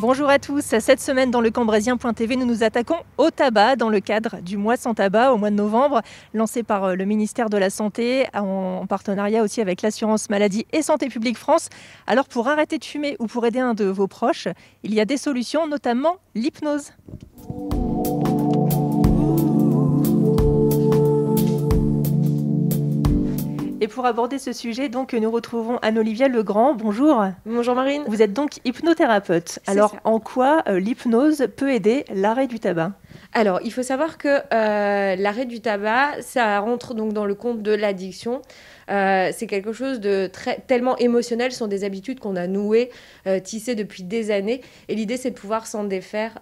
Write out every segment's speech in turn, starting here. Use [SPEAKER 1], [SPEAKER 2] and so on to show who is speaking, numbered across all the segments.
[SPEAKER 1] Bonjour à tous. Cette semaine dans le Cambrésilien.tv, nous nous attaquons au tabac dans le cadre du mois sans tabac au mois de novembre, lancé par le ministère de la Santé en partenariat aussi avec l'assurance maladie et Santé publique France. Alors pour arrêter de fumer ou pour aider un de vos proches, il y a des solutions, notamment l'hypnose. Et pour aborder ce sujet, donc, nous retrouvons Anne-Olivia Legrand. Bonjour.
[SPEAKER 2] Bonjour Marine.
[SPEAKER 1] Vous êtes donc hypnothérapeute. Alors, ça. En quoi l'hypnose peut aider l'arrêt du tabac ?
[SPEAKER 2] Alors, il faut savoir que l'arrêt du tabac, ça rentre donc dans le compte de l'addiction. C'est quelque chose de tellement émotionnel, ce sont des habitudes qu'on a nouées, tissées depuis des années. Et l'idée, c'est de pouvoir s'en défaire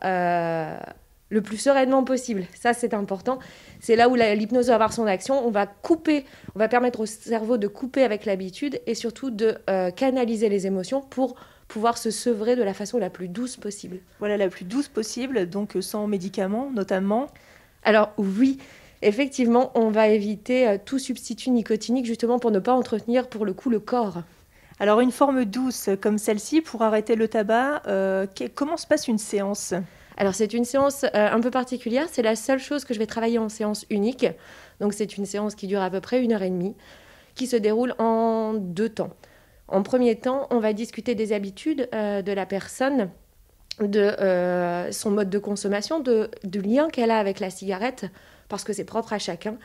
[SPEAKER 2] le plus sereinement possible. Ça, c'est important. C'est là où l'hypnose va avoir son action. On va permettre au cerveau de couper avec l'habitude et surtout de canaliser les émotions pour pouvoir se sevrer de la façon la plus douce possible.
[SPEAKER 1] Voilà, la plus douce possible, donc sans médicaments notamment.
[SPEAKER 2] Alors oui, effectivement, on va éviter tout substitut nicotinique justement pour ne pas entretenir pour le coup le corps.
[SPEAKER 1] Alors une forme douce comme celle-ci pour arrêter le tabac, comment se passe une séance ?
[SPEAKER 2] Alors c'est une séance un peu particulière, c'est la seule chose que je vais travailler en séance unique. Donc c'est une séance qui dure à peu près 1h30, qui se déroule en 2 temps. En premier temps, on va discuter des habitudes de la personne, de son mode de consommation, du lien qu'elle a avec la cigarette, parce que c'est propre à chacun.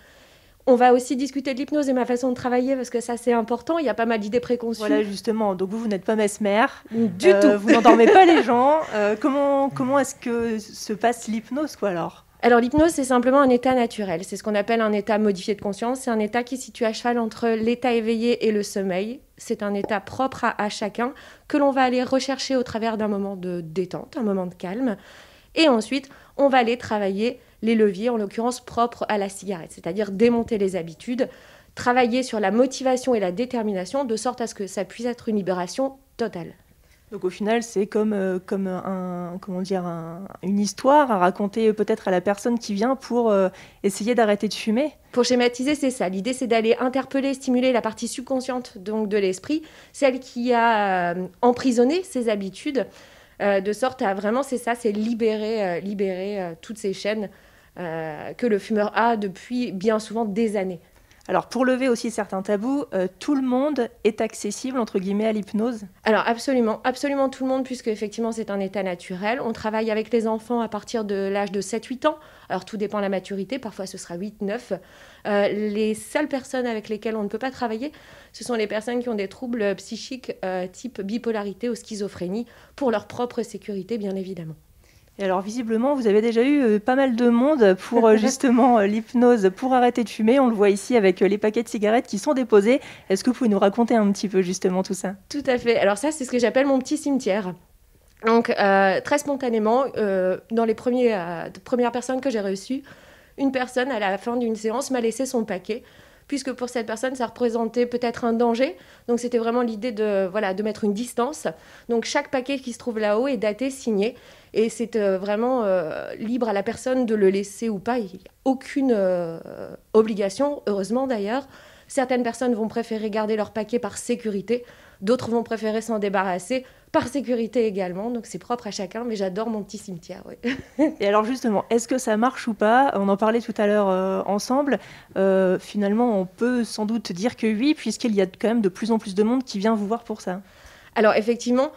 [SPEAKER 2] On va aussi discuter de l'hypnose et ma façon de travailler, parce que ça, c'est important. Il y a pas mal d'idées préconçues.
[SPEAKER 1] Voilà, justement. Donc, vous n'êtes pas mesmer.
[SPEAKER 2] Du tout.
[SPEAKER 1] Vous n'endormez pas les gens. Comment est-ce que se passe l'hypnose, quoi, alors ?
[SPEAKER 2] Alors, l'hypnose, c'est simplement un état naturel. C'est ce qu'on appelle un état modifié de conscience. C'est un état qui se situe à cheval entre l'état éveillé et le sommeil. C'est un état propre à chacun que l'on va aller rechercher au travers d'un moment de détente, un moment de calme. Et ensuite, on va aller travailler les leviers, en l'occurrence propres à la cigarette, c'est-à-dire démonter les habitudes, travailler sur la motivation et la détermination, de sorte à ce que ça puisse être une libération totale.
[SPEAKER 1] Donc au final, c'est comme une histoire à raconter peut-être à la personne qui vient pour essayer d'arrêter de fumer.
[SPEAKER 2] Pour schématiser, c'est ça. L'idée, c'est d'aller interpeller, stimuler la partie subconsciente donc de l'esprit, celle qui a emprisonné ses habitudes, de sorte à vraiment, c'est ça, c'est libérer toutes ces chaînes que le fumeur a depuis bien souvent des années.
[SPEAKER 1] Alors, pour lever aussi certains tabous, tout le monde est accessible, entre guillemets, à l'hypnose ?
[SPEAKER 2] Alors, absolument tout le monde, puisque effectivement, c'est un état naturel. On travaille avec les enfants à partir de l'âge de 7-8 ans. Alors, tout dépend de la maturité. Parfois, ce sera 8-9. Les seules personnes avec lesquelles on ne peut pas travailler, ce sont les personnes qui ont des troubles psychiques type bipolarité ou schizophrénie, pour leur propre sécurité, bien évidemment.
[SPEAKER 1] Et alors, visiblement, vous avez déjà eu pas mal de monde pour justement l'hypnose pour arrêter de fumer. On le voit ici avec les paquets de cigarettes qui sont déposés. Est-ce que vous pouvez nous raconter un petit peu justement tout ça ?
[SPEAKER 2] Tout à fait. Alors ça, c'est ce que j'appelle mon petit cimetière. Donc, très spontanément, dans les premières personnes que j'ai reçues, une personne, à la fin d'une séance, m'a laissé son paquet, puisque pour cette personne, ça représentait peut-être un danger. Donc, c'était vraiment l'idée de mettre une distance. Donc, chaque paquet qui se trouve là-haut est daté, signé. Et c'est vraiment libre à la personne de le laisser ou pas. Il n'y a aucune obligation, heureusement d'ailleurs. Certaines personnes vont préférer garder leur paquet par sécurité. D'autres vont préférer s'en débarrasser par sécurité également. Donc c'est propre à chacun, mais j'adore mon petit cimetière. Oui.
[SPEAKER 1] Et alors justement, est-ce que ça marche ou pas ? On en parlait tout à l'heure ensemble. Finalement, on peut sans doute dire que oui, puisqu'il y a quand même de plus en plus de monde qui vient vous voir pour ça.
[SPEAKER 2] Alors effectivement,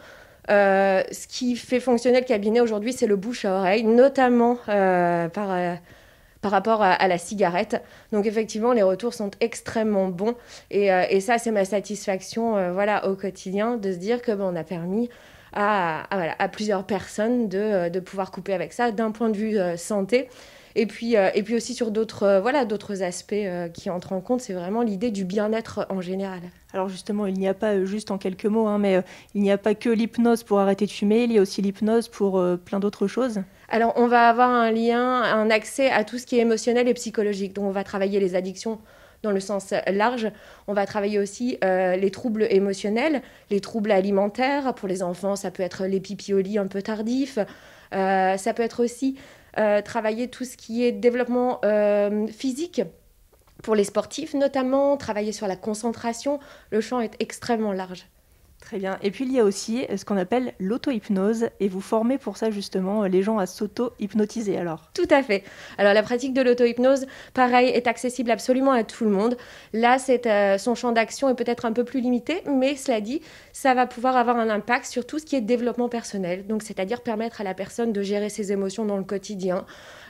[SPEAKER 2] ce qui fait fonctionner le cabinet aujourd'hui, c'est le bouche à oreille, notamment par rapport à la cigarette. Donc effectivement, les retours sont extrêmement bons. Et ça, c'est ma satisfaction au quotidien, de se dire que on a permis à plusieurs personnes de pouvoir couper avec ça, d'un point de vue santé. Et puis aussi sur d'autres aspects qui entrent en compte, c'est vraiment l'idée du bien-être en général.
[SPEAKER 1] Alors justement, il n'y a pas, juste en quelques mots, mais il n'y a pas que l'hypnose pour arrêter de fumer, il y a aussi l'hypnose pour plein d'autres choses.
[SPEAKER 2] Alors on va avoir un accès à tout ce qui est émotionnel et psychologique. Donc on va travailler les addictions dans le sens large. On va travailler aussi les troubles émotionnels, les troubles alimentaires. Pour les enfants, ça peut être les pipis au lit un peu tardifs. Ça peut être aussi travailler tout ce qui est développement physique. Pour les sportifs notamment, travailler sur la concentration. Le champ est extrêmement large.
[SPEAKER 1] Très bien. Et puis il y a aussi ce qu'on appelle l'auto-hypnose et vous formez pour ça justement les gens à s'auto-hypnotiser alors.
[SPEAKER 2] Tout à fait. Alors la pratique de l'auto-hypnose, pareil, est accessible absolument à tout le monde. Là, son champ d'action est peut-être un peu plus limité, mais cela dit, ça va pouvoir avoir un impact sur tout ce qui est développement personnel. Donc c'est-à-dire permettre à la personne de gérer ses émotions dans le quotidien,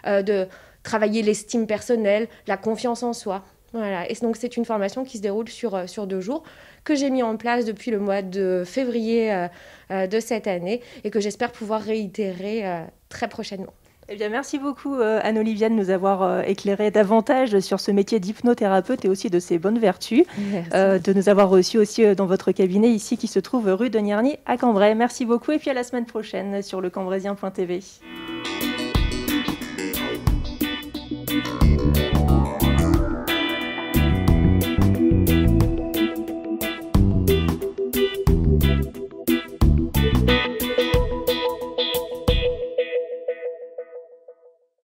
[SPEAKER 2] de travailler l'estime personnelle, la confiance en soi. Voilà. Et donc c'est une formation qui se déroule sur 2 jours, que j'ai mis en place depuis le mois de février de cette année et que j'espère pouvoir réitérer très prochainement.
[SPEAKER 1] Eh bien, merci beaucoup Anne-Olivia de nous avoir éclairé davantage sur ce métier d'hypnothérapeute et aussi de ses bonnes vertus, de nous avoir reçus aussi dans votre cabinet ici qui se trouve rue de Nierny à Cambrai. Merci beaucoup et puis à la semaine prochaine sur lecambreusien.tv.